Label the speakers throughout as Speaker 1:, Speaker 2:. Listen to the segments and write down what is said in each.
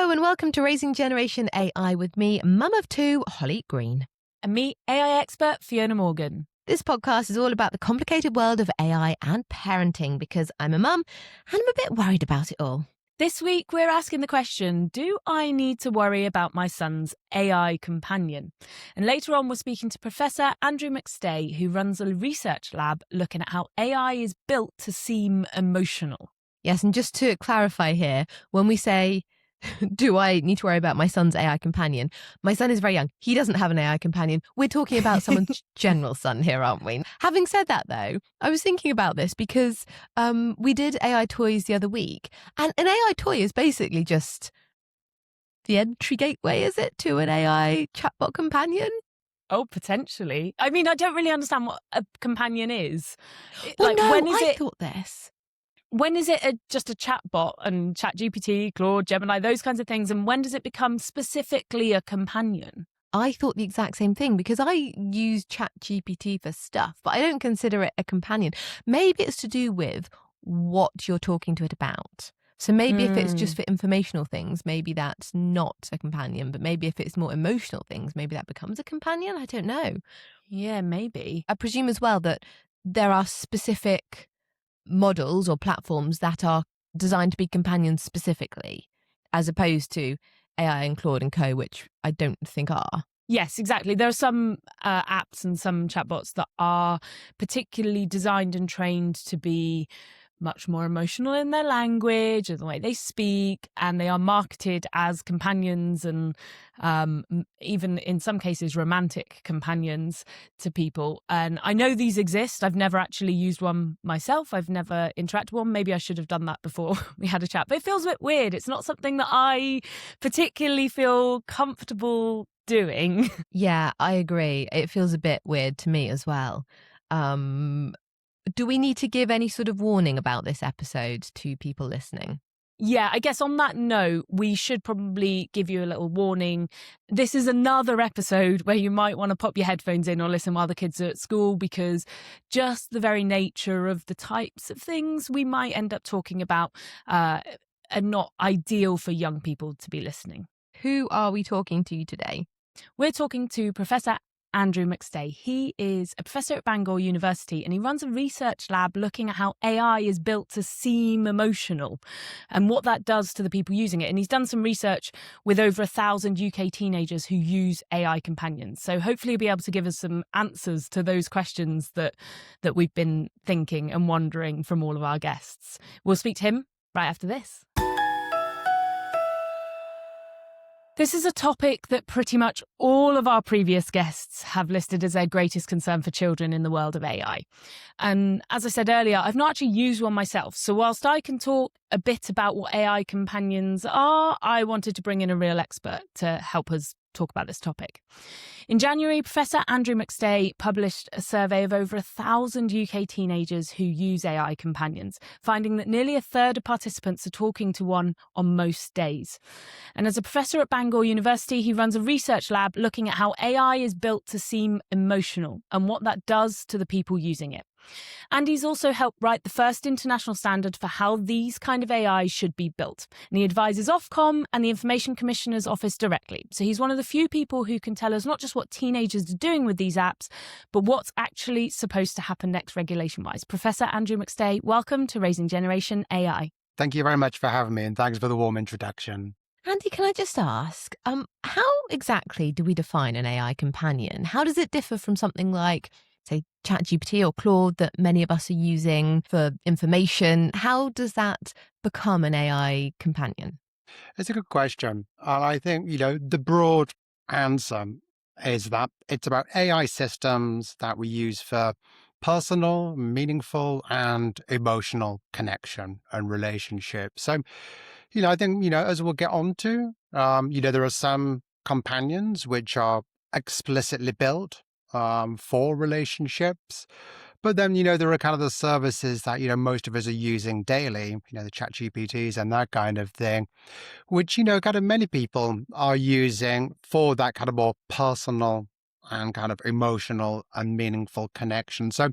Speaker 1: Hello and welcome to Raising Generation AI with me, mum of two, Holly Green.
Speaker 2: And me, AI expert Fiona Morgan.
Speaker 1: This podcast is all about the complicated world of AI and parenting because I'm a mum and I'm a bit worried about it all.
Speaker 2: This week, we're asking the question, do I need to worry about my son's AI companion? And later on, we're speaking to Professor Andrew McStay, who runs a research lab looking at how AI is built to seem emotional.
Speaker 1: Yes, and just to clarify here, when we say, do I need to worry about my son's AI companion? My son is very young. He doesn't have an AI companion. We're talking about someone's general son here, aren't we? Having said that, though, I was thinking about this because we did AI toys the other week. And an AI toy is basically just the entry gateway, is it, to an AI chatbot companion?
Speaker 2: Oh, potentially. I mean, I don't really understand what a companion is.
Speaker 1: Well, no, I thought this.
Speaker 2: When is it just a chatbot and ChatGPT, Claude, Gemini, those kinds of things? And when does it become specifically a companion?
Speaker 1: I thought the exact same thing because I use ChatGPT for stuff, but I don't consider it a companion. Maybe it's to do with what you're talking to it about. So maybe if it's just for informational things, maybe that's not a companion. But maybe if it's more emotional things, maybe that becomes a companion. I don't know.
Speaker 2: Yeah, maybe.
Speaker 1: I presume as well that there are specific models or platforms that are designed to be companions specifically, as opposed to AI and Claude and Co, which I don't think are.
Speaker 2: Yes, exactly. There are some apps and some chatbots that are particularly designed and trained to be much more emotional in their language and the way they speak, and they are marketed as companions and even in some cases romantic companions to people. And I know these exist. I've never actually used one myself. I've never interacted with one. Maybe I should have done that before we had a chat, but it feels a bit weird. It's not something that I particularly feel comfortable doing.
Speaker 1: Yeah, I agree. It feels a bit weird to me as well. Do we need to give any sort of warning about this episode to people listening?
Speaker 2: Yeah, I guess on that note, we should probably give you a little warning. This is another episode where you might want to pop your headphones in or listen while the kids are at school, because just the very nature of the types of things we might end up talking about are not ideal for young people to be listening.
Speaker 1: Who are we talking to today?
Speaker 2: We're talking to Professor Andrew McStay. He is a professor at Bangor University and he runs a research lab looking at how AI is built to seem emotional and what that does to the people using it. And he's done some research with over 1,000 UK teenagers who use AI companions. So hopefully he'll be able to give us some answers to those questions that we've been thinking and wondering from all of our guests. We'll speak to him right after this. This is a topic that pretty much all of our previous guests have listed as their greatest concern for children in the world of AI. And as I said earlier, I've not actually used one myself. So whilst I can talk a bit about what AI companions are, I wanted to bring in a real expert to help us talk about this topic. In January, Professor Andrew McStay published a survey of over 1,000 UK teenagers who use AI companions, finding that nearly a third of participants are talking to one on most days. And as a professor at Bangor University, he runs a research lab looking at how AI is built to seem emotional and what that does to the people using it. And he's also helped write the first international standard for how these kind of AI should be built. And he advises Ofcom and the Information Commissioner's Office directly. So he's one of the few people who can tell us not just what teenagers are doing with these apps, but what's actually supposed to happen next regulation-wise. Professor Andrew McStay, welcome to Raising Generation AI.
Speaker 3: Thank you very much for having me, and thanks for the warm introduction.
Speaker 1: Andy, can I just ask, how exactly do we define an AI companion? How does it differ from something like, say, ChatGPT or Claude that many of us are using for information? How does that become an AI companion?
Speaker 3: It's a good question. I think, the broad answer is that it's about AI systems that we use for personal, meaningful, and emotional connection and relationship. So, I think, as we'll get on to, there are some companions which are explicitly built for relationships. But then, there are kind of the services that, most of us are using daily, the ChatGPTs and that kind of thing, which, kind of many people are using for that kind of more personal and kind of emotional and meaningful connection. So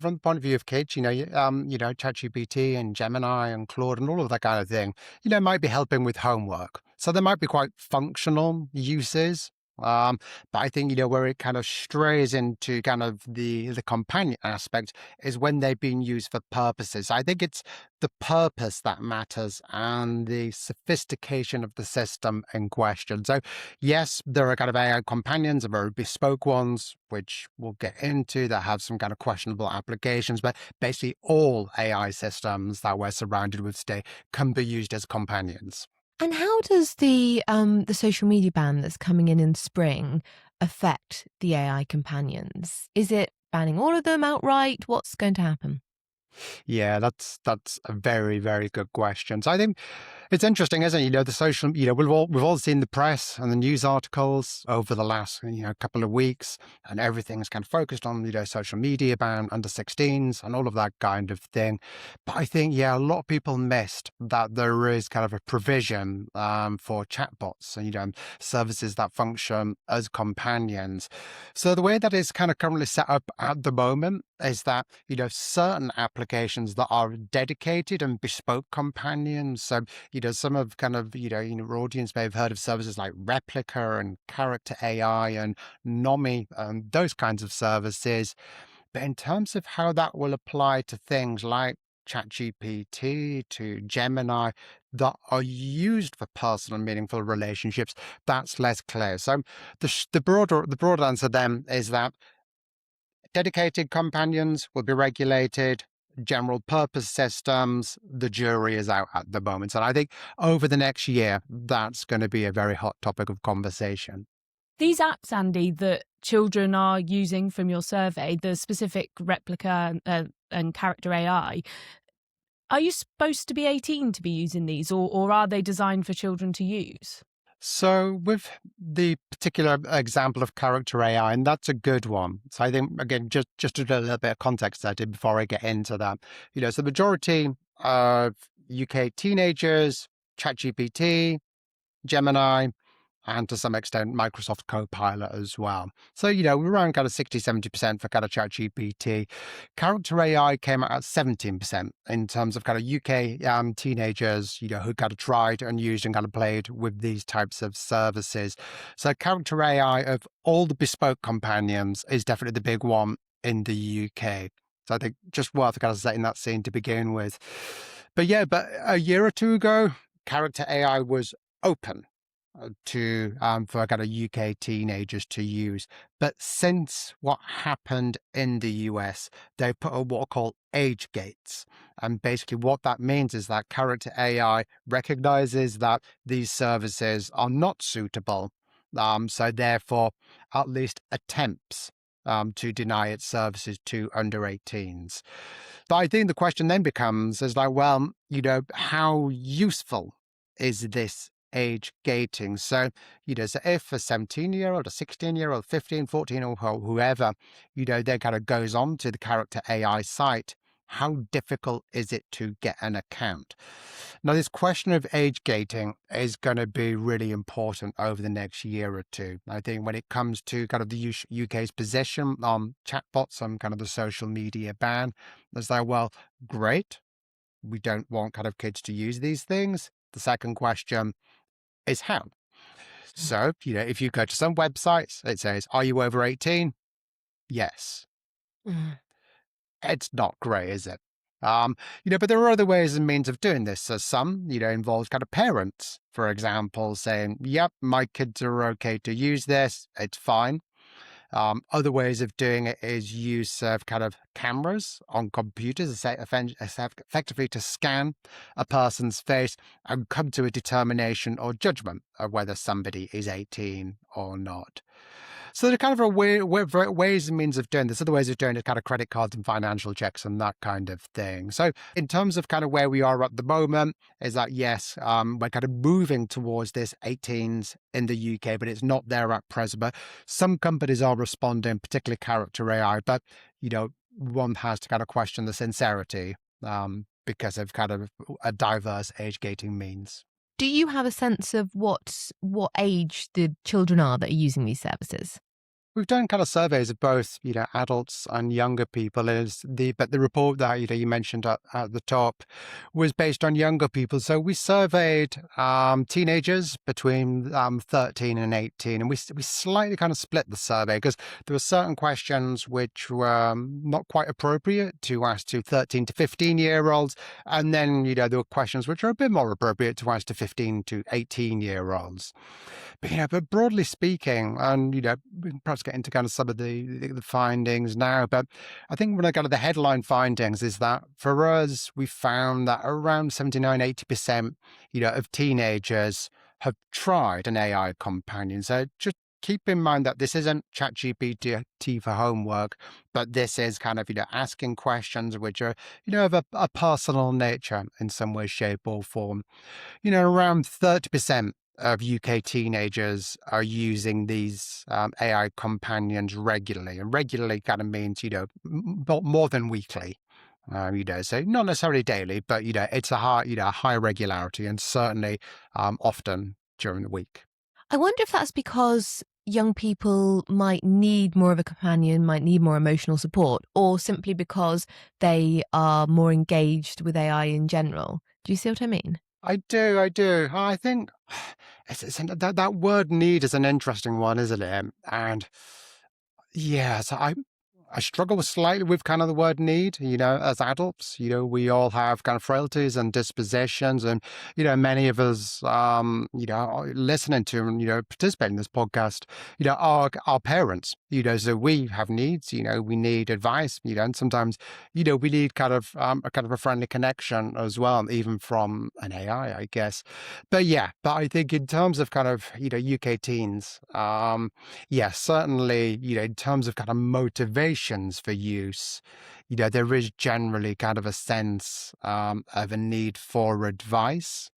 Speaker 3: from the point of view of kids, ChatGPT and Gemini and Claude and all of that kind of thing, might be helping with homework. So there might be quite functional uses. But I think, where it kind of strays into kind of the companion aspect is when they've been used for purposes. I think it's the purpose that matters and the sophistication of the system in question. So yes, there are kind of AI companions and very bespoke ones, which we'll get into, that have some kind of questionable applications, but basically all AI systems that we're surrounded with today can be used as companions.
Speaker 1: And how does the social media ban that's coming in spring affect the AI companions? Is it banning all of them outright? What's going to happen?
Speaker 3: Yeah, that's a very, very good question. So I think it's interesting, isn't it? The social, we've all seen the press and the news articles over the last, couple of weeks, and everything's kind of focused on, social media ban, under 16s and all of that kind of thing. But I think, yeah, a lot of people missed that there is kind of a provision for chatbots and, services that function as companions. So the way that it's kind of currently set up at the moment is that, certain applications that are dedicated and bespoke companions. So, some of kind of, our audience may have heard of services like Replica and Character AI and Nomi and those kinds of services. But in terms of how that will apply to things like ChatGPT, to Gemini, that are used for personal and meaningful relationships, that's less clear. So the broad answer then is that dedicated companions will be regulated. General purpose systems, the jury is out at the moment. And I think over the next year, that's going to be a very hot topic of conversation.
Speaker 2: These apps, Andy, that children are using from your survey, the specific Replica and Character AI, are you supposed to be 18 to be using these, or are they designed for children to use?
Speaker 3: So with the particular example of Character AI, and that's a good one. So I think, again, just to do a little bit of context there before I get into that, so the majority of UK teenagers, ChatGPT, Gemini, and to some extent Microsoft Copilot as well. So, we're around kind of 60-70% for kind of ChatGPT. Character AI came out at 17% in terms of kind of UK teenagers, who kind of tried and used and kind of played with these types of services. So Character AI, of all the bespoke companions, is definitely the big one in the UK. So I think just worth kind of setting that scene to begin with. But yeah, a year or two ago, Character AI was open for kind of UK teenagers to use. But since what happened in the US, they put what are called age gates. And basically what that means is that Character AI recognizes that these services are not suitable. So therefore, at least attempts to deny its services to under 18s. But I think the question then becomes is like, well, how useful is this age gating? So, so if a 17-year-old, a 16-year-old, 15, 14, or whoever, they kind of goes on to the Character AI site, how difficult is it to get an account? Now, this question of age gating is going to be really important over the next year or two. I think when it comes to kind of the UK's position on chatbots and kind of the social media ban, it's like, well, great. We don't want kind of kids to use these things. The second question is how. So, if you go to some websites, it says, are you over 18? Yes. It's not great, is it? But there are other ways and means of doing this. So some, involves kind of parents, for example, saying, yep, my kids are okay to use this. It's fine. Other ways of doing it is use of kind of cameras on computers, effectively to scan a person's face and come to a determination or judgment of whether somebody is 18 or not. So there are kind of ways and means of doing this. Other ways of doing it, kind of credit cards and financial checks and that kind of thing. So in terms of kind of where we are at the moment, is that yes, we're kind of moving towards this 18s in the UK, but it's not there at present. But some companies are responding, particularly Character AI. But one has to kind of question the sincerity because of kind of a diverse age gating means.
Speaker 1: Do you have a sense of what age the children are that are using these services?
Speaker 3: We've done kind of surveys of both, adults and younger people. But the report that you mentioned at the top was based on younger people. So we surveyed teenagers between 13 and 18, and we slightly kind of split the survey because there were certain questions which were not quite appropriate to ask to 13 to 15-year-olds, and then there were questions which are a bit more appropriate to ask to 15 to 18-year-olds. But broadly speaking, and we can perhaps get into kind of some of the findings now. But I think one of kind of the headline findings is that for us, we found that around 79-80%, of teenagers have tried an AI companion. So just keep in mind that this isn't ChatGPT for homework, but this is kind of asking questions which are of a personal nature in some way, shape, or form. Around 30% of UK teenagers are using these AI companions regularly, and regularly kind of means more than weekly. So not necessarily daily, but it's a high regularity, and certainly often during the week.
Speaker 1: I wonder if that's because young people might need more of a companion, might need more emotional support, or simply because they are more engaged with AI in general. Do you see what I mean?
Speaker 3: I do. I think that word "need" is an interesting one, isn't it? And yeah, so I struggle slightly with kind of the word need, as adults. We all have kind of frailties and dispositions. And, many of us, are listening to and, participating in this podcast, are parents, so we have needs, we need advice, and sometimes, we need a friendly connection as well, even from an AI, I guess. But I think in terms of kind of, UK teens, yeah, certainly, in terms of kind of motivations for use, there is generally kind of a sense of a need for advice.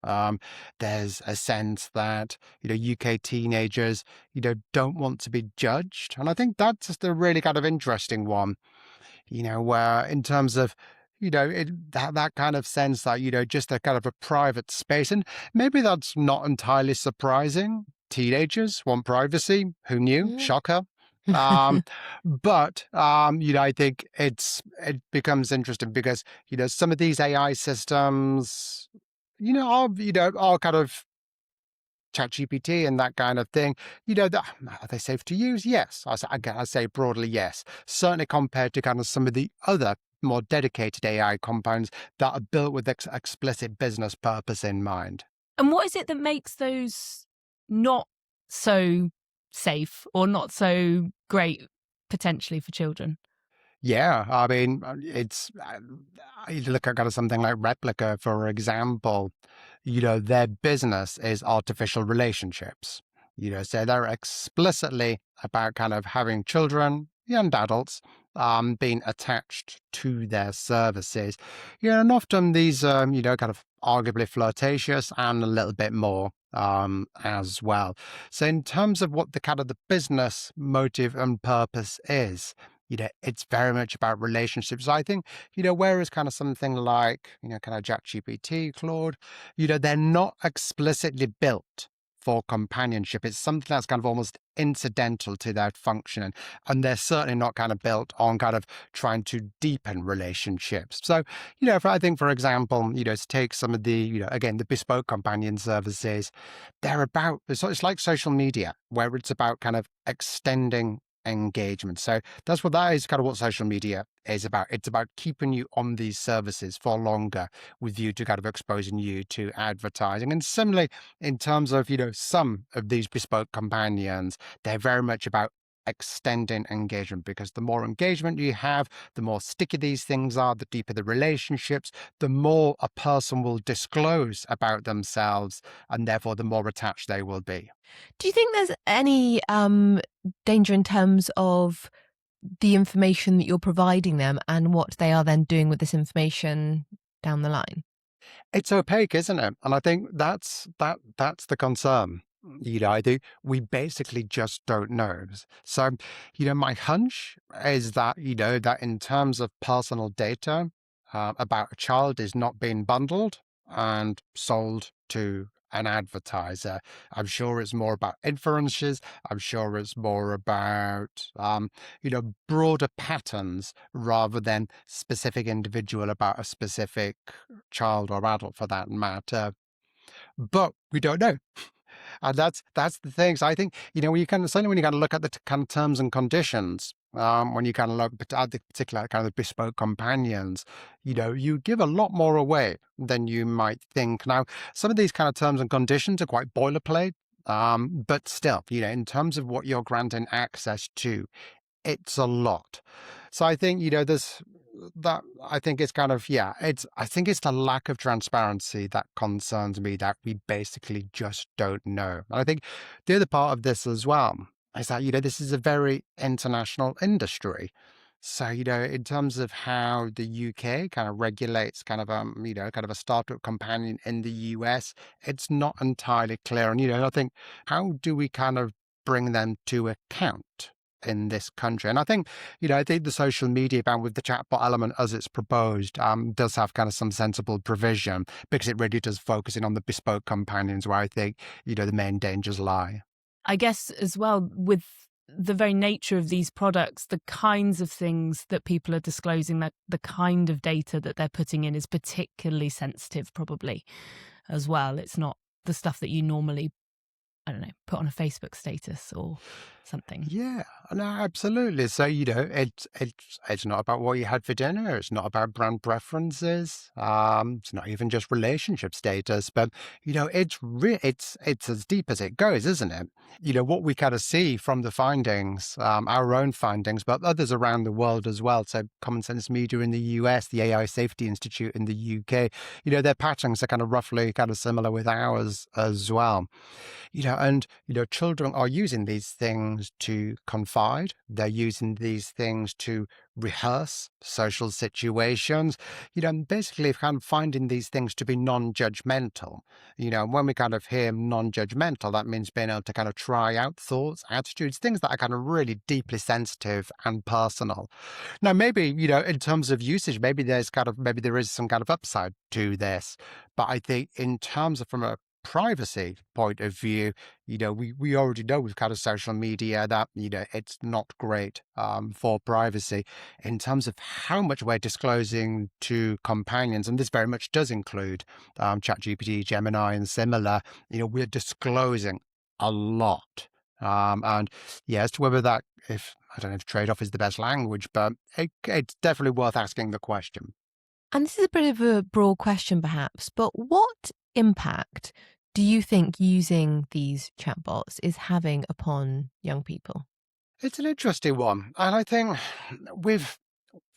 Speaker 3: Um, there's a sense that, UK teenagers, don't want to be judged. And I think that's the really kind of interesting one, where in terms of, that kind of sense that, just a kind of a private space. And maybe that's not entirely surprising. Teenagers want privacy. Who knew?
Speaker 1: Mm.
Speaker 3: Shocker. Um, but I think it becomes interesting because, some of these AI systems, are kind of ChatGPT and that kind of thing, are they safe to use? Yes. I say broadly, yes. Certainly compared to kind of some of the other more dedicated AI compounds that are built with explicit business purpose in mind.
Speaker 2: And what is it that makes those not so safe or not so great potentially for children?
Speaker 3: Yeah, I mean, you look at kind of something like Replica, for example, their business is artificial relationships, so they're explicitly about kind of having children and adults being attached to their services, and often these, kind of arguably flirtatious and a little bit more as well. So in terms of what the kind of the business motive and purpose is, it's very much about relationships. I think, whereas kind of something like, kind of ChatGPT, Claude, they're not explicitly built for companionship. It's something that's kind of almost incidental to their function. And they're certainly not kind of built on kind of trying to deepen relationships. So, I think, for example, to take some of the, again, the bespoke companion services, it's like social media, where it's about kind of extending engagement. So that is kind of what social media is about. It's about keeping you on these services for longer with you to kind of exposing you to advertising. And similarly, in terms of, some of these bespoke companions, they're very much about extending engagement, because the more engagement you have, the more sticky these things are, the deeper the relationships, the more a person will disclose about themselves, and therefore the more attached they will be.
Speaker 1: Do you think there's any danger in terms of the information that you're providing them and what they are then doing with this information down the line?
Speaker 3: It's opaque, isn't it? And I think that's the concern. I think we basically just don't know. So, my hunch is that, that in terms of personal data about a child is not being bundled and sold to an advertiser. I'm sure it's more about inferences. I'm sure it's more about, broader patterns rather than specific individual about a specific child or adult for that matter. But we don't know. And that's the thing. So I think, when you kind of, certainly when you kind of look at the kind of terms and conditions, when you kind of look at the particular kind of bespoke companions, you give a lot more away than you might think. Now, some of these kind of terms and conditions are quite boilerplate, but still, in terms of what you're granting access to, it's a lot. So I think, there's that, I think it's kind of, I think it's the lack of transparency that concerns me, that we basically just don't know. And I think the other part of this as well is that, this is a very international industry. So, in terms of how the UK kind of regulates kind of a startup companion in the US, it's not entirely clear. And, I think, how do we kind of bring them to account in this country? And I think the social media ban with the chatbot element as it's proposed does have kind of some sensible provision, because it really does focus in on the bespoke companions where I think, the main dangers lie.
Speaker 2: I guess as well, with the very nature of these products, the kinds of things that people are disclosing, that the kind of data that they're putting in is particularly sensitive, probably as well. It's not the stuff that you normally, I don't know, put on a Facebook status or something.
Speaker 3: Yeah, no, absolutely. So, it's not about what you had for dinner. It's not about brand preferences. It's not even just relationship status, but, it's as deep as it goes, isn't it? What we kind of see from the findings, our own findings, but others around the world as well. So Common Sense Media in the US, the AI Safety Institute in the UK, their patterns are kind of roughly kind of similar with ours as well. Children are using these things to confide. They're using these things to rehearse social situations, and basically kind of finding these things to be non-judgmental. When we kind of hear non-judgmental, that means being able to kind of try out thoughts, attitudes, things that are kind of really deeply sensitive and personal. Now, maybe, in terms of usage, maybe there is some kind of upside to this. But I think in terms of from a privacy point of view, we already know with kind of social media that, it's not great for privacy in terms of how much we're disclosing to companions. And this very much does include ChatGPT, Gemini, and similar. We're disclosing a lot. And yeah, as to whether that, if I don't know if trade-off is the best language, but it's definitely worth asking the question.
Speaker 1: And this is a bit of a broad question, perhaps, but what impact do you think using these chatbots is having upon young people?
Speaker 3: It's an interesting one. And I think we've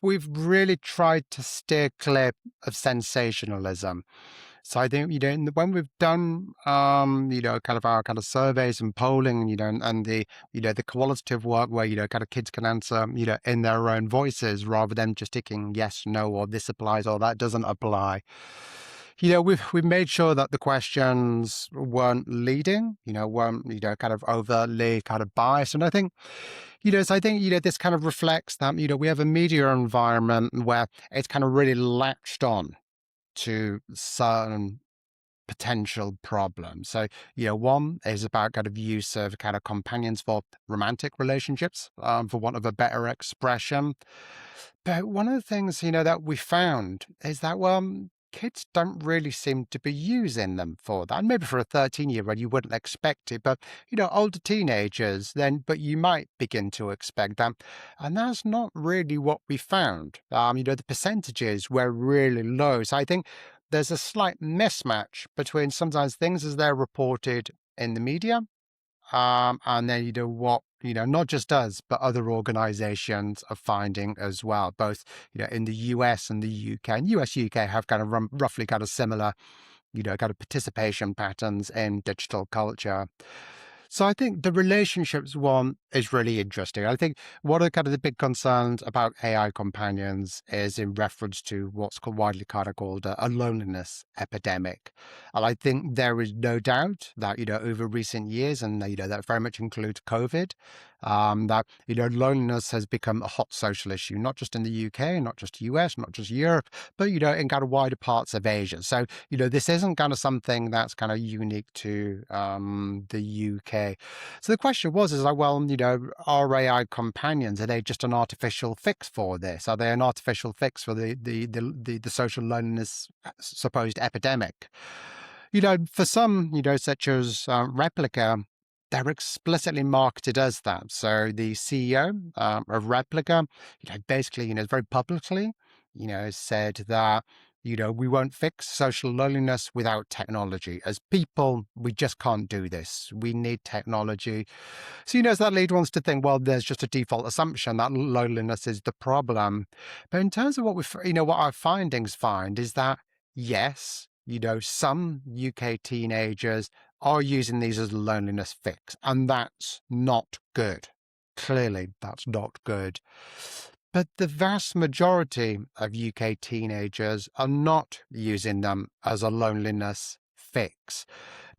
Speaker 3: really tried to steer clear of sensationalism. So I think, when we've done, kind of our kind of surveys and polling, and the, the qualitative work where, kind of kids can answer, in their own voices rather than just ticking yes, no, or this applies or that doesn't apply. We've made sure that the questions weren't leading, weren't, kind of overtly kind of biased. And I think, so I think, this kind of reflects that, we have a media environment where it's kind of really latched on to certain potential problems. So, one is about kind of use of kind of companions for romantic relationships, for want of a better expression. But one of the things, that we found is that, well, kids don't really seem to be using them for that. And maybe for a 13-year-old, you wouldn't expect it, but, older teenagers, then, but you might begin to expect that. And that's not really what we found. The percentages were really low. So I think there's a slight mismatch between sometimes things as they're reported in the media, and then, what, not just us, but other organizations are finding as well, both, in the US and the UK. And US, UK have kind of roughly kind of similar, kind of participation patterns in digital culture. So I think the relationships one is really interesting. I think one of kind of the big concerns about AI companions is in reference to what's widely kind of called a loneliness epidemic. And I think there is no doubt that, over recent years, and, that very much includes COVID, that, loneliness has become a hot social issue, not just in the UK, not just US, not just Europe, but, in kind of wider parts of Asia. So, this isn't kind of something that's kind of unique to the UK. So the question is like, well, are AI companions, are they just an artificial fix for this? Are they an artificial fix for the social loneliness supposed epidemic? For some, such as Replica, they're explicitly marketed as that. So the CEO of Replica, basically, very publicly, said that, we won't fix social loneliness without technology. As people, we just can't do this. We need technology. So, so that leads one to think, well, there's just a default assumption that loneliness is the problem. But in terms of what our findings find is that, yes, some UK teenagers are using these as a loneliness fix, and that's not good. Clearly, that's not good. But the vast majority of UK teenagers are not using them as a loneliness fix.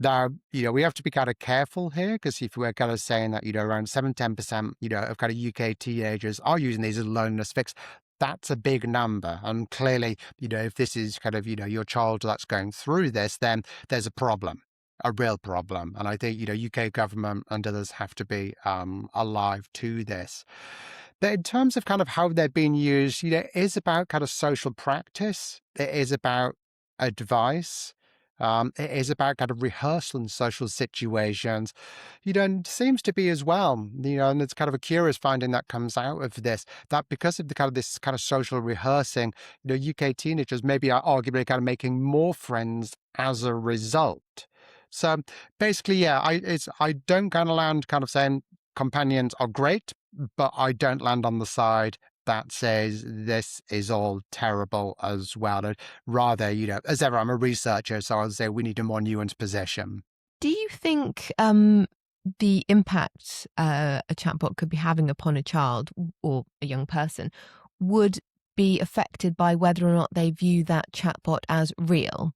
Speaker 3: Now, we have to be kind of careful here, because if we're kind of saying that, around 7-10%, of kind of UK teenagers are using these as a loneliness fix, that's a big number. And clearly, if this is kind of, your child that's going through this, then there's a problem, a real problem. And I think, UK government and others have to be alive to this. But in terms of kind of how they're being used, it is about kind of social practice. It is about advice. It is about kind of rehearsal in social situations. And it seems to be as well, and it's kind of a curious finding that comes out of this, that because of the kind of this kind of social rehearsing, UK teenagers maybe are arguably kind of making more friends as a result. So basically, yeah, I don't kind of land kind of saying companions are great, but I don't land on the side that says this is all terrible as well. And rather, as ever, I'm a researcher, so I'll say we need a more nuanced position.
Speaker 1: Do you think the impact a chatbot could be having upon a child or a young person would be affected by whether or not they view that chatbot as real?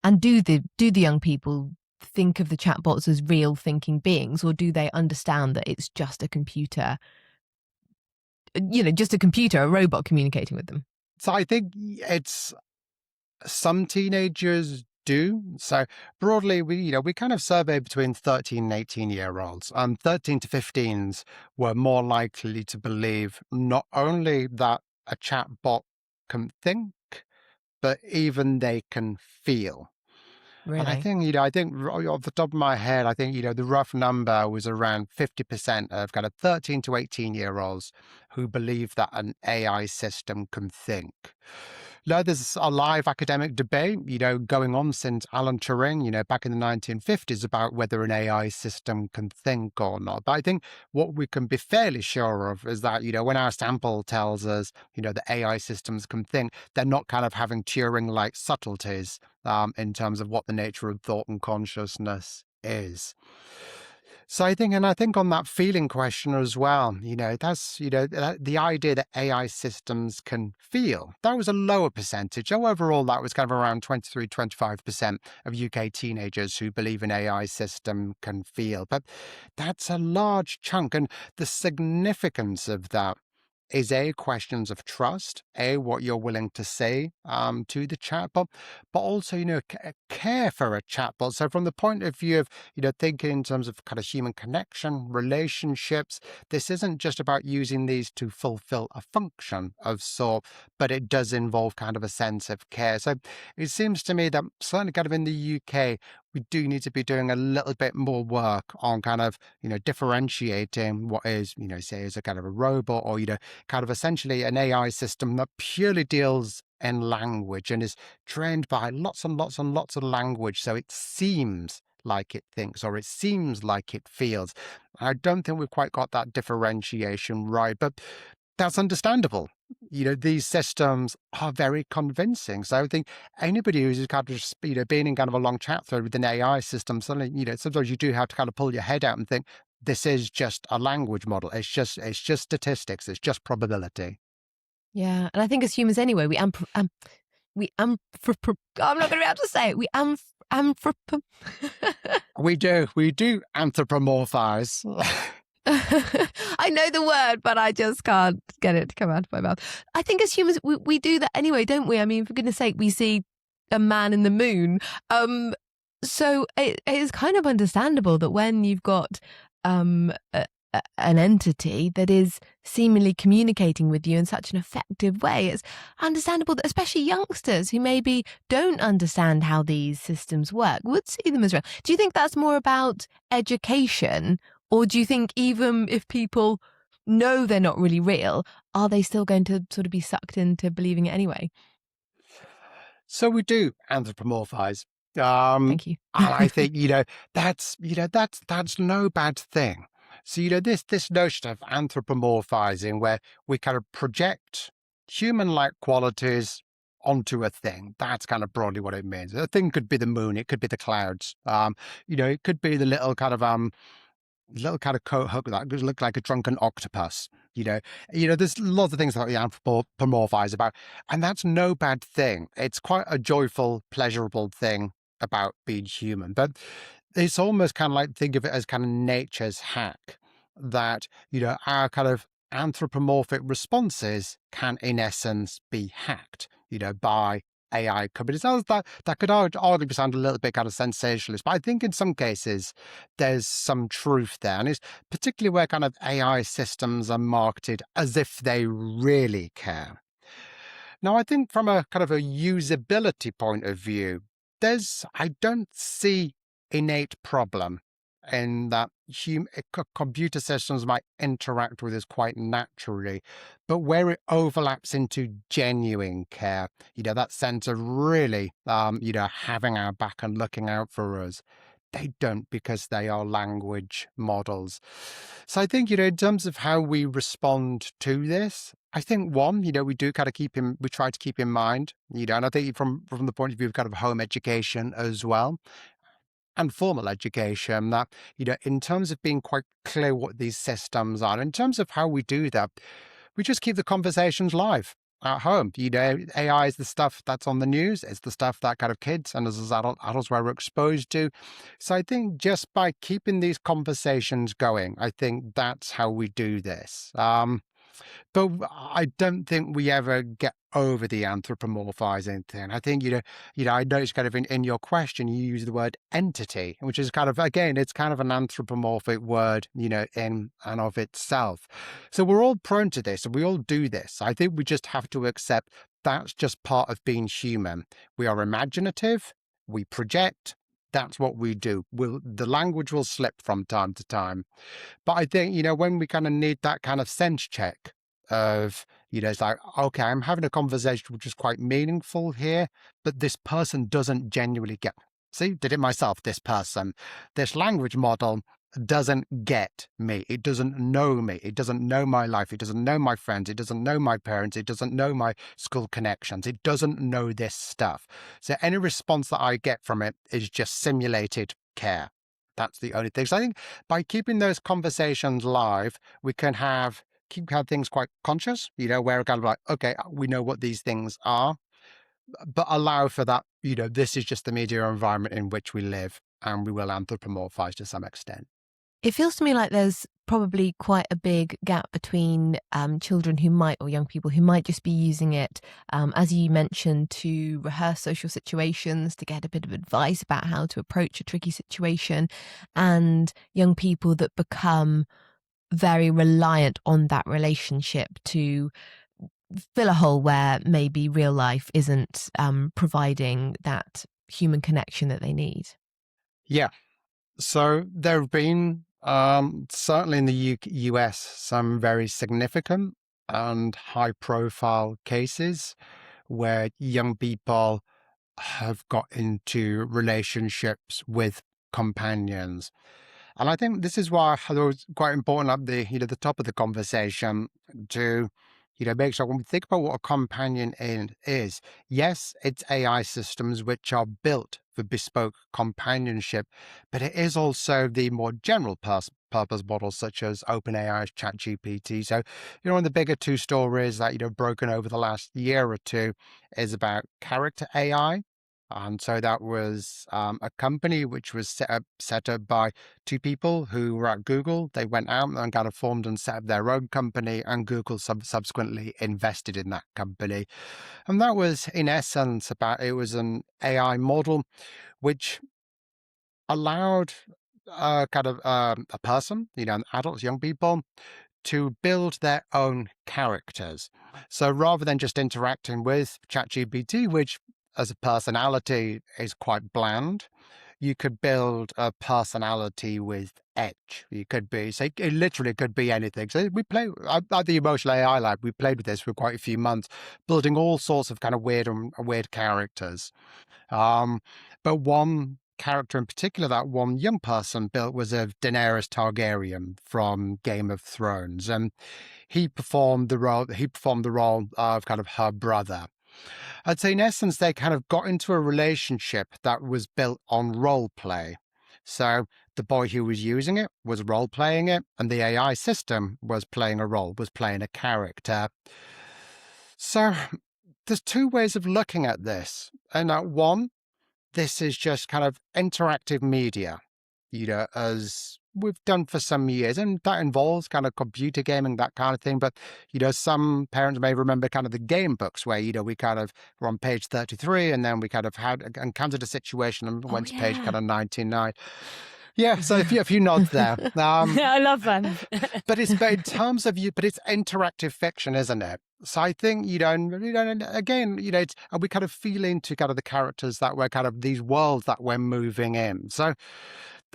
Speaker 1: And do the young people think of the chatbots as real thinking beings, or do they understand that it's just a computer, a robot communicating with them?
Speaker 3: So I think it's some teenagers do. So broadly, we kind of survey between 13 and 18-year-olds. 13 to 15s were more likely to believe not only that a chatbot can think, but even they can feel.
Speaker 1: Really?
Speaker 3: And I think, off the top of my head, I think, the rough number was around 50% of kind of 13 to 18-year-olds who believe that an AI system can think. Now, there's a live academic debate, going on since Alan Turing, back in the 1950s about whether an AI system can think or not. But I think what we can be fairly sure of is that, when our sample tells us, the AI systems can think, they're not kind of having Turing-like subtleties in terms of what the nature of thought and consciousness is. So I think on that feeling question as well, that's, the idea that AI systems can feel, that was a lower percentage. So overall, that was kind of around 23-25% of UK teenagers who believe an AI system can feel. But that's a large chunk. And the significance of that is questions of trust, what you're willing to say to the chatbot, but also, care for a chatbot. So from the point of view of, thinking in terms of kind of human connection, relationships, this isn't just about using these to fulfill a function of sort, but it does involve kind of a sense of care. So it seems to me that certainly kind of in the UK, we do need to be doing a little bit more work on kind of, differentiating what is, say, as a kind of a robot or, kind of essentially an AI system that purely deals in language and is trained by lots and lots and lots of language. So it seems like it thinks or it seems like it feels. I don't think we've quite got that differentiation right, but that's understandable. These systems are very convincing. So I think anybody who's kind of just, been in kind of a long chat thread with an AI system, suddenly, sometimes you do have to kind of pull your head out and think, this is just a language model. It's just statistics. It's just probability.
Speaker 1: Yeah. And I think as humans anyway, I'm not going to be able to say it.
Speaker 3: We do anthropomorphize.
Speaker 1: I know the word, but I just can't get it to come out of my mouth. I think as humans, we do that anyway, don't we? I mean, for goodness sake, we see a man in the moon. So it is kind of understandable that when you've got an entity that is seemingly communicating with you in such an effective way, it's understandable that especially youngsters who maybe don't understand how these systems work would see them as real. Do you think that's more about education, or do you think even if people know they're not really real, are they still going to sort of be sucked into believing it anyway?
Speaker 3: So we do anthropomorphize. And
Speaker 1: Thank you.
Speaker 3: I think, that's no bad thing. So, this notion of anthropomorphizing where we kind of project human-like qualities onto a thing, that's kind of broadly what it means. A thing could be the moon, it could be the clouds, it could be the little kind of coat hook that could look like a drunken octopus. There's lots of things that we anthropomorphize about, and that's no bad thing. It's quite a joyful, pleasurable thing about being human. But it's almost kind of like, think of it as kind of nature's hack, that our kind of anthropomorphic responses can, in essence, be hacked, by AI companies. That could arguably sound a little bit kind of sensationalist, but I think in some cases there's some truth there. And it's particularly where kind of AI systems are marketed as if they really care. Now, I think from a kind of a usability point of view, I don't see innate problem in that computer systems might interact with us quite naturally, but where it overlaps into genuine care, that sense of really, having our back and looking out for us, they don't, because they are language models. So I think, in terms of how we respond to this, I think one, we do kind of we try to keep in mind, and I think from the point of view of kind of home education as well, and formal education, that, in terms of being quite clear what these systems are, in terms of how we do that, we just keep the conversations live at home. AI is the stuff that's on the news. It's the stuff that kind of kids and us as adults were exposed to. So I think just by keeping these conversations going, I think that's how we do this. But I don't think we ever get over the anthropomorphizing thing. I think, I noticed kind of in your question, you use the word entity, which is kind of, again, it's kind of an anthropomorphic word, in and of itself. So we're all prone to this, and we all do this. I think we just have to accept that's just part of being human. We are imaginative, we project, that's what we do. The language will slip from time to time. But I think, when we kind of need that kind of sense check of, it's like, okay, I'm having a conversation which is quite meaningful here, but this person doesn't genuinely get, see, did it myself, this person, this language model doesn't get me. It doesn't know me. It doesn't know my life. It doesn't know my friends. It doesn't know my parents. It doesn't know my school connections. It doesn't know this stuff. So any response that I get from it is just simulated care. That's the only thing. So I think by keeping those conversations live, we can keep things quite conscious, where we're kind of like, okay, we know what these things are, but allow for that, this is just the media environment in which we live, and we will anthropomorphize to some extent.
Speaker 1: It feels to me like there's probably quite a big gap between children who might, or young people who might just be using it, as you mentioned, to rehearse social situations, to get a bit of advice about how to approach a tricky situation, and young people that become very reliant on that relationship to fill a hole where maybe real life isn't providing that human connection that they need.
Speaker 3: Yeah. So there have been, certainly in the US, some very significant and high-profile cases where young people have got into relationships with companions. And I think this is why I thought it was quite important at the top of the conversation to, make sure when we think about what a companion is, yes, it's AI systems which are built for bespoke companionship, but it is also the more general purpose models such as OpenAI's ChatGPT. So, one of the bigger two stories that, broken over the last year or two is about character AI. And so that was a company which was set up by two people who were at Google. They went out and kind of formed and set up their own company, and Google subsequently invested in that company. And that was, in essence, it was an AI model which allowed a person, adults, young people, to build their own characters. So rather than just interacting with ChatGPT, which as a personality is quite bland, you could build a personality with edge. You could be, so it literally could be anything. So we play at the Emotional AI Lab. We played with this for quite a few months, building all sorts of kind of weird characters. Um, but one character in particular that one young person built was of Daenerys Targaryen from Game of Thrones, and he performed the role. He performed the role of kind of her brother. I'd say in essence they kind of got into a relationship that was built on role play. So the boy who was using it was role playing it, and the AI system was playing a role, was playing a character. So there's two ways of looking at this, and one, this is just kind of interactive media, as we've done for some years. And that involves kind of computer gaming, that kind of thing. But, some parents may remember kind of the game books where, we kind of were on page 33 and then we kind of had encountered a situation and
Speaker 2: Oh,
Speaker 3: went to page
Speaker 2: yeah.
Speaker 3: kind of 99. Yeah, so a few nods there.
Speaker 2: I love them.
Speaker 3: But in terms of but it's interactive fiction, isn't it? So I think, and again, and we kind of feel into kind of the characters that we're kind of these worlds that we're moving in. So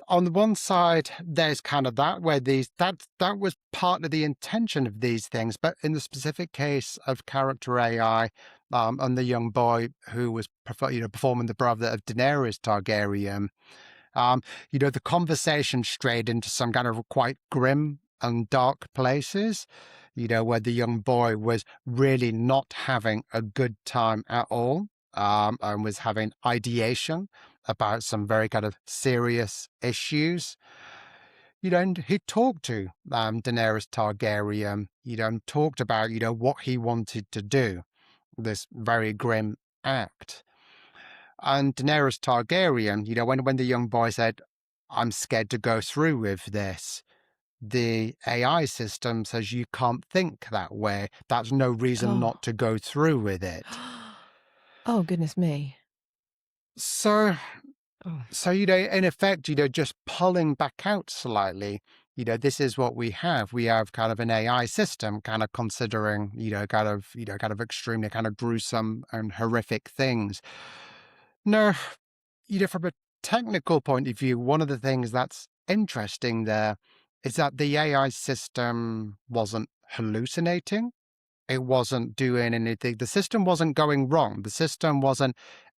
Speaker 3: on the one side, there's kind of that where that was part of the intention of these things. But in the specific case of character AI, and the young boy who was, performing the brother of Daenerys Targaryen, the conversation strayed into some kind of quite grim and dark places, where the young boy was really not having a good time at all, and was having ideation about some very kind of serious issues. And he talked to Daenerys Targaryen, and talked about, what he wanted to do, this very grim act. And Daenerys Targaryen, when the young boy said, "I'm scared to go through with this," the AI system says you can't think that way. That's no reason
Speaker 1: Oh.
Speaker 3: not to go through with it.
Speaker 1: Oh, goodness me.
Speaker 3: So,
Speaker 1: Oh.
Speaker 3: in effect, just pulling back out slightly, this is what we have. We have kind of an AI system kind of considering, kind of extremely kind of gruesome and horrific things. No, from a technical point of view, one of the things that's interesting there is that the AI system wasn't hallucinating. It wasn't doing anything. The system wasn't going wrong. The system wasn't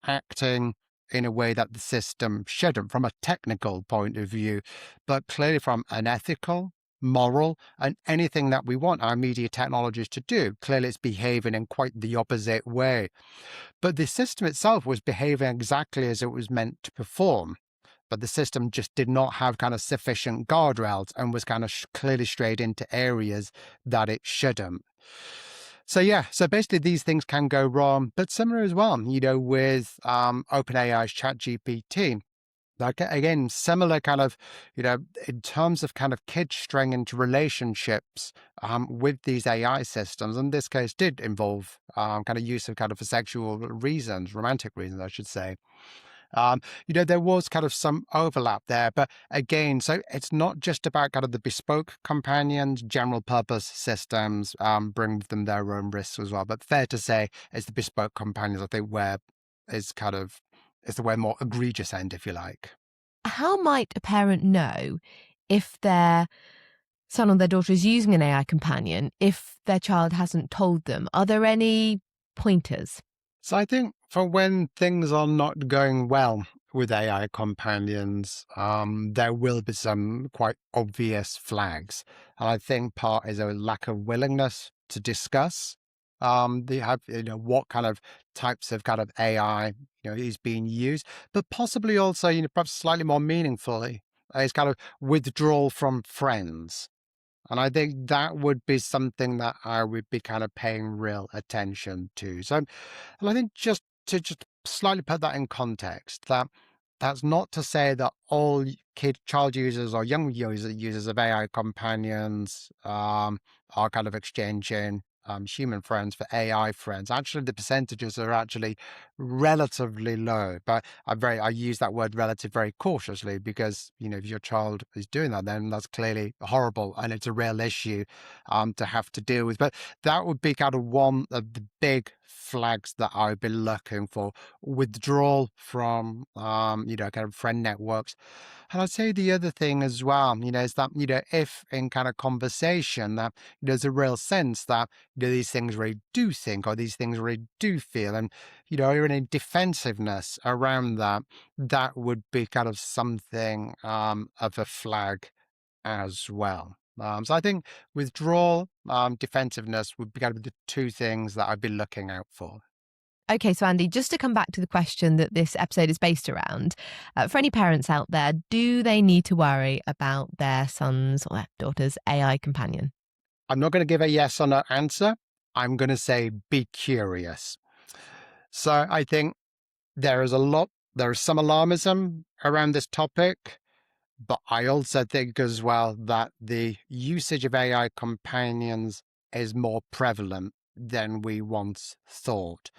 Speaker 3: acting in a way that the system shouldn't from a technical point of view, but clearly from an ethical, moral, and anything that we want our media technologies to do. Clearly, it's behaving in quite the opposite way. But the system itself was behaving exactly as it was meant to perform. But the system just did not have kind of sufficient guardrails and was kind of clearly strayed into areas that it shouldn't. So yeah, so basically these things can go wrong, but similar as well, with OpenAI's ChatGPT. Like again, similar kind of, in terms of kind of kids straying into relationships with these AI systems, in this case did involve kind of use of kind of for sexual reasons, romantic reasons, I should say. There was kind of some overlap there, but again, so it's not just about kind of the bespoke companions, general purpose systems bring with them their own risks as well. But fair to say, it's the bespoke companions, I think, where is kind of is the way more egregious end, if you like.
Speaker 1: How might a parent know if their son or their daughter is using an AI companion if their child hasn't told them? Are there any pointers?
Speaker 3: So I think for when things are not going well with AI companions, there will be some quite obvious flags. And I think part is a lack of willingness to discuss. They have, what kind of types of kind of AI, is being used, but possibly also, perhaps slightly more meaningfully, is kind of withdrawal from friends. And I think that would be something that I would be kind of paying real attention to. So, and I think just to slightly put that in context. That's not to say that all child users or young users of AI companions are kind of exchanging human friends for AI friends. Actually, the percentages are actually relatively low. But I use that word relative very cautiously because, if your child is doing that, then that's clearly horrible and it's a real issue to have to deal with. But that would be kind of one of the big flags that I would be looking for. Withdrawal from kind of friend networks. And I'd say the other thing as well, is that, if in kind of conversation that there's a real sense that these things really do think or these things really do feel, and you're in a defensiveness around that, that would be kind of something of a flag as well. So I think withdrawal, defensiveness would be kind of the two things that I'd be looking out for.
Speaker 1: Okay, so Andy, just to come back to the question that this episode is based around, for any parents out there, do they need to worry about their son's or their daughter's AI companion?
Speaker 3: I'm not going to give a yes or no answer. I'm going to say be curious. So I think there is some alarmism around this topic, but I also think as well that the usage of AI companions is more prevalent than we once thought.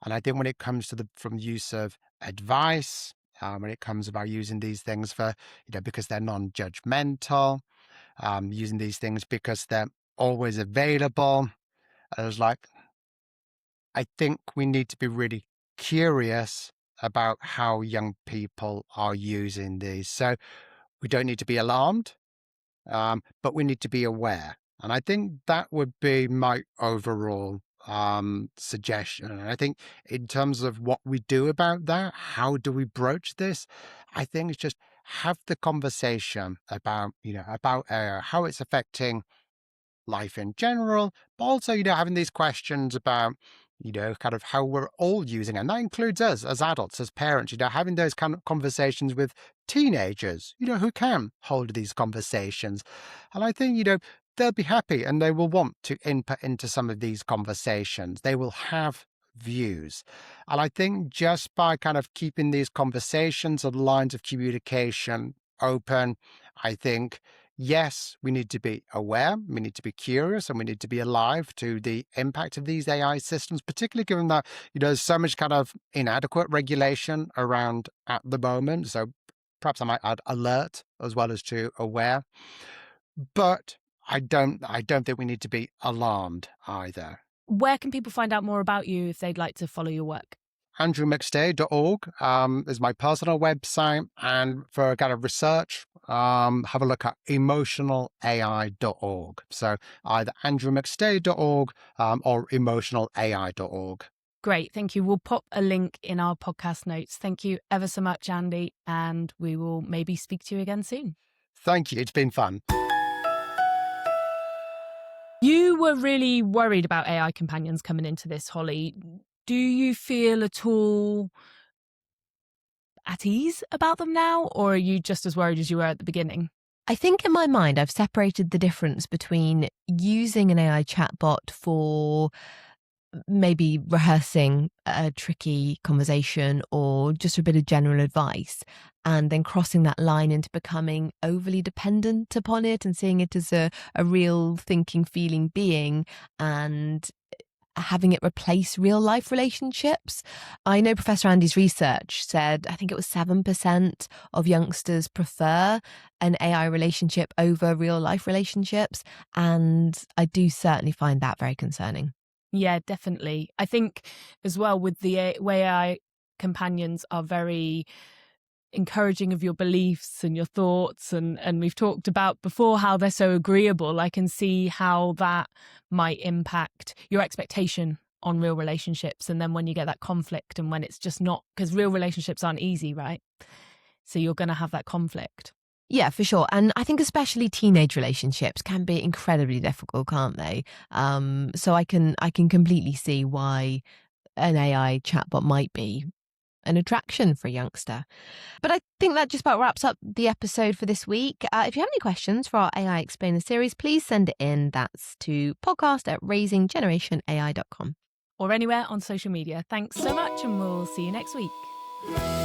Speaker 3: And I think when it comes to from use of advice, when it comes about using these things for, because they're non-judgmental, using these things because they're always available, I was like, I think we need to be really curious about how young people are using these. So we don't need to be alarmed, but we need to be aware. And I think that would be my overall suggestion. And I think in terms of what we do about that, how do we broach this? I think it's just have the conversation about, about how it's affecting life in general, but also, having these questions about, kind of how we're all using it. And that includes us as adults, as parents, having those kind of conversations with teenagers, who can hold these conversations. And I think, they'll be happy and they will want to input into some of these conversations. They will have views. And I think just by kind of keeping these conversations and lines of communication open, I think, yes, we need to be aware, we need to be curious, and we need to be alive to the impact of these AI systems, particularly given that, there's so much kind of inadequate regulation around at the moment. So perhaps I might add alert as well as to aware. But I don't think we need to be alarmed either.
Speaker 2: Where can people find out more about you if they'd like to follow your work?
Speaker 3: AndrewMcStay.org is my personal website. And for kind of research, have a look at emotionalai.org. So either AndrewMcStay.org or emotionalai.org.
Speaker 2: Great. Thank you. We'll pop a link in our podcast notes. Thank you ever so much, Andy. And we will maybe speak to you again soon.
Speaker 3: Thank you. It's been fun.
Speaker 2: You were really worried about AI companions coming into this, Holly. Do you feel at all at ease about them now, or are you just as worried as you were at the beginning?
Speaker 1: I think in my mind, I've separated the difference between using an AI chatbot for maybe rehearsing a tricky conversation or just a bit of general advice, and then crossing that line into becoming overly dependent upon it and seeing it as a real thinking, feeling being and having it replace real life relationships. I know Professor Andy's research said, I think it was 7% of youngsters prefer an AI relationship over real life relationships. And I do certainly find that very concerning.
Speaker 2: Yeah, definitely. I think as well with the way AI companions are very encouraging of your beliefs and your thoughts, and we've talked about before how they're so agreeable. I can see how that might impact your expectation on real relationships, and then when you get that conflict and when it's just not, because real relationships aren't easy, right? So you're going to have that conflict.
Speaker 1: Yeah, for sure. And I think especially teenage relationships can be incredibly difficult, can't they? So I can completely see why an AI chatbot might be an attraction for a youngster. But I think that just about wraps up the episode for this week. If you have any questions for our AI Explainer series, please send it in. That's to podcast@raisinggenerationai.com.
Speaker 2: or anywhere on social media. Thanks so much, and we'll see you next week.